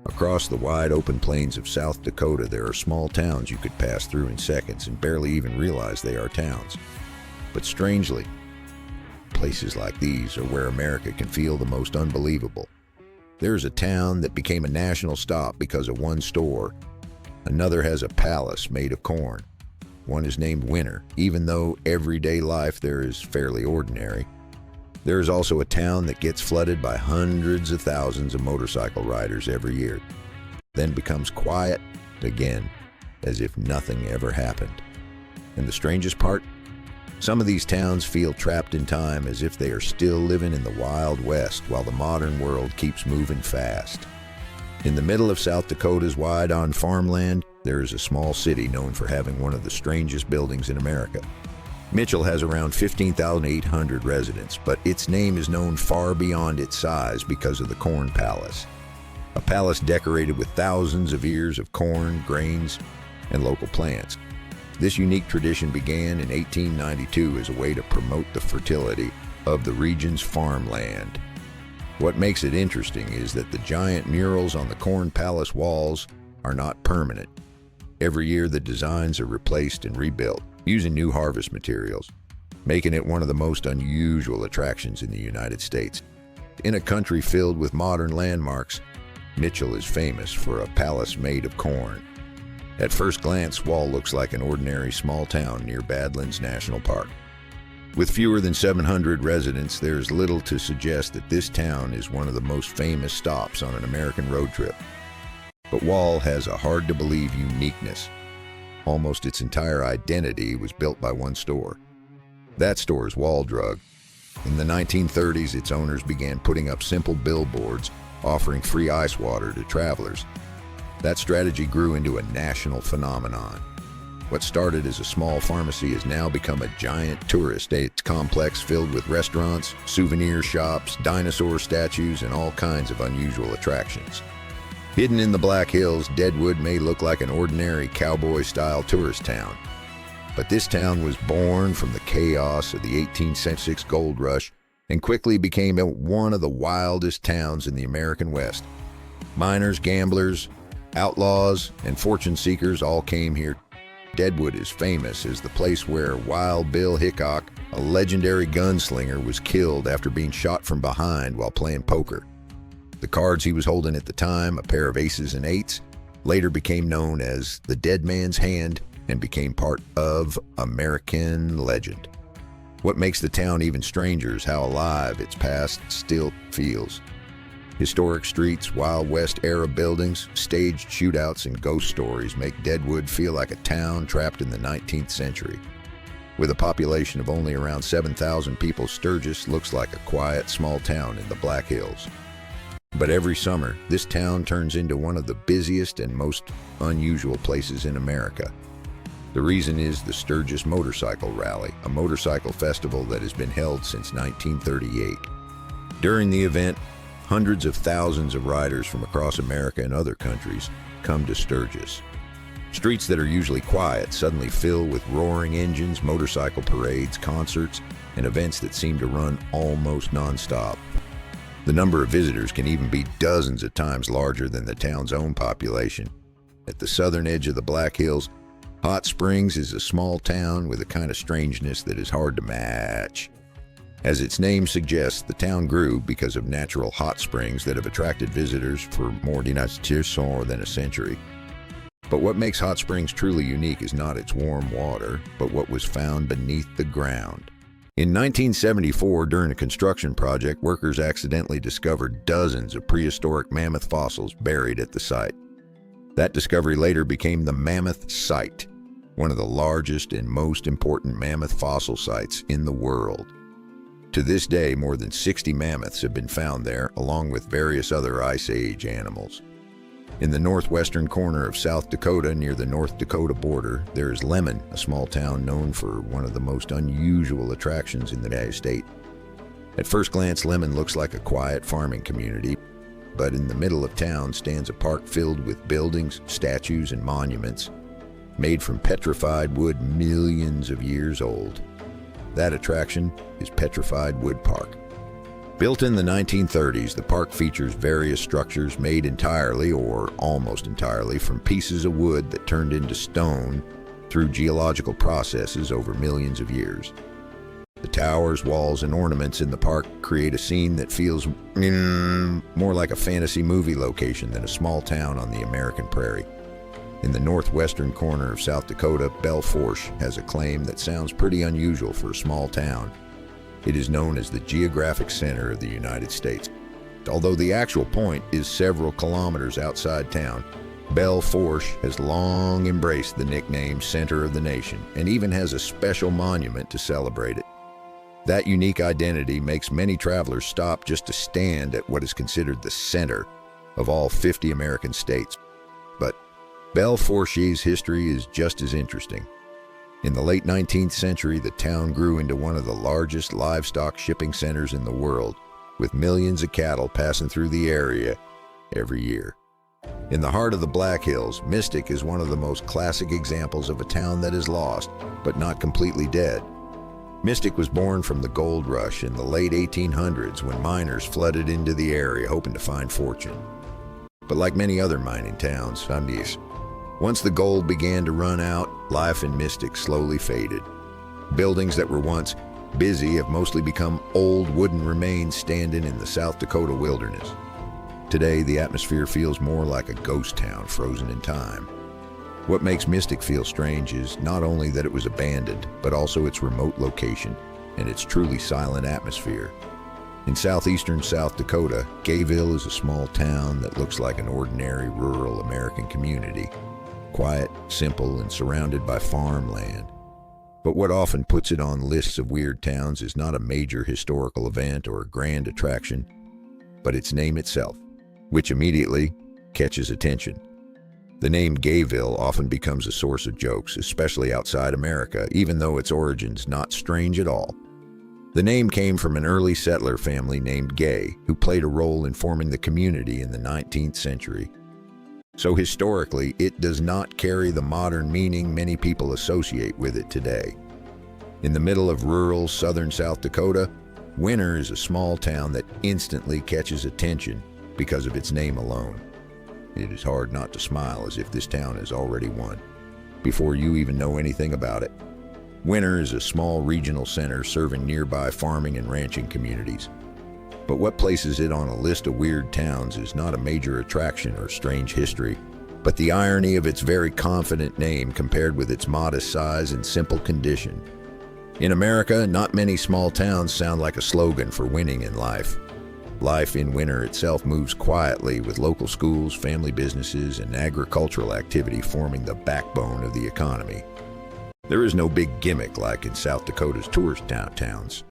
Across the wide open plains of South Dakota, there are small towns you could pass through in seconds and barely even realize they are towns. But strangely, places like these are where America can feel the most unbelievable. There's a town that became a national stop because of one store. Another has a palace made of corn. One is named Winter, even though everyday life there is fairly ordinary. There is also a town that gets flooded by hundreds of thousands of motorcycle riders every year, then becomes quiet again, as if nothing ever happened. And the strangest part? Some of these towns feel trapped in time, as if they are still living in the Wild West while the modern world keeps moving fast. In the middle of South Dakota's wide-on farmland, there is a small city known for having one of the strangest buildings in America. Mitchell has around 15,800 residents, but its name is known far beyond its size because of the Corn Palace. A palace decorated with thousands of ears of corn, grains, and local plants. This unique tradition began in 1892 as a way to promote the fertility of the region's farmland. What makes it interesting is that the giant murals on the Corn Palace walls are not permanent. Every year the designs are replaced and rebuilt, using new harvest materials, making it one of the most unusual attractions in the United States. In a country filled with modern landmarks, Mitchell is famous for a palace made of corn. At first glance, Wall looks like an ordinary small town near Badlands National Park. With fewer than 700 residents, there is little to suggest that this town is one of the most famous stops on an American road trip. But Wall has a hard-to-believe uniqueness. Almost its entire identity was built by one store. That store is Wall Drug. In the 1930s, its owners began putting up simple billboards offering free ice water to travelers. That strategy grew into a national phenomenon. What started as a small pharmacy has now become a giant tourist complex filled with restaurants, souvenir shops, dinosaur statues, and all kinds of unusual attractions. Hidden in the Black Hills, Deadwood may look like an ordinary cowboy-style tourist town. But this town was born from the chaos of the 1876 gold rush and quickly became one of the wildest towns in the American West. Miners, gamblers, outlaws, and fortune seekers all came here. Deadwood is famous as the place where Wild Bill Hickok, a legendary gunslinger, was killed after being shot from behind while playing poker. The cards he was holding at the time, a pair of aces and eights, later became known as the Dead Man's Hand and became part of American legend. What makes the town even stranger is how alive its past still feels. Historic streets, Wild West-era buildings, staged shootouts, and ghost stories make Deadwood feel like a town trapped in the 19th century. With a population of only around 7,000 people, Sturgis looks like a quiet, small town in the Black Hills. But every summer, this town turns into one of the busiest and most unusual places in America. The reason is the Sturgis Motorcycle Rally, a motorcycle festival that has been held since 1938. During the event, hundreds of thousands of riders from across America and other countries come to Sturgis. Streets that are usually quiet suddenly fill with roaring engines, motorcycle parades, concerts, and events that seem to run almost nonstop. The number of visitors can even be dozens of times larger than the town's own population. At the southern edge of the Black Hills, Hot Springs is a small town with a kind of strangeness that is hard to match. As its name suggests, the town grew because of natural hot springs that have attracted visitors for more than a century. But what makes Hot Springs truly unique is not its warm water, but what was found beneath the ground. In 1974, during a construction project, workers accidentally discovered dozens of prehistoric mammoth fossils buried at the site. That discovery later became the Mammoth Site, one of the largest and most important mammoth fossil sites in the world. To this day, more than 60 mammoths have been found there, along with various other Ice Age animals. In the northwestern corner of South Dakota, near the North Dakota border, there is Lemmon, a small town known for one of the most unusual attractions in the United States. At first glance, Lemmon looks like a quiet farming community, but in the middle of town stands a park filled with buildings, statues, and monuments made from petrified wood millions of years old. That attraction is Petrified Wood Park. Built in the 1930s, the park features various structures made entirely or almost entirely from pieces of wood that turned into stone through geological processes over millions of years. The towers, walls, and ornaments in the park create a scene that feels more like a fantasy movie location than a small town on the American prairie. In the northwestern corner of South Dakota, Belle Fourche has a claim that sounds pretty unusual for a small town. It is known as the Geographic Center of the United States. Although the actual point is several kilometers outside town, Belle Fourche has long embraced the nickname Center of the Nation and even has a special monument to celebrate it. That unique identity makes many travelers stop just to stand at what is considered the center of all 50 American states. But Belle Fourche's history is just as interesting. In the late 19th century, the town grew into one of the largest livestock shipping centers in the world, with millions of cattle passing through the area every year. In the heart of the Black Hills, Mystic is one of the most classic examples of a town that is lost, but not completely dead. Mystic was born from the gold rush in the late 1800s when miners flooded into the area hoping to find fortune. But like many other mining towns, once the gold began to run out, life in Mystic slowly faded. Buildings that were once busy have mostly become old wooden remains standing in the South Dakota wilderness. Today, the atmosphere feels more like a ghost town frozen in time. What makes Mystic feel strange is not only that it was abandoned, but also its remote location and its truly silent atmosphere. In southeastern South Dakota, Gayville is a small town that looks like an ordinary rural American community. Quiet, simple, and surrounded by farmland. But what often puts it on lists of weird towns is not a major historical event or a grand attraction, but its name itself, which immediately catches attention. The name Gayville often becomes a source of jokes, especially outside America, even though its origin's not strange at all. The name came from an early settler family named Gay, who played a role in forming the community in the 19th century. So historically, it does not carry the modern meaning many people associate with it today. In the middle of rural southern South Dakota, Winter is a small town that instantly catches attention because of its name alone. It is hard not to smile as if this town has already won, before you even know anything about it. Winter is a small regional center serving nearby farming and ranching communities. But what places it on a list of weird towns is not a major attraction or strange history, but the irony of its very confident name compared with its modest size and simple condition. In America, not many small towns sound like a slogan for winning in life. Life in Winter itself moves quietly, with local schools, family businesses, and agricultural activity forming the backbone of the economy. There is no big gimmick like in South Dakota's tourist towns.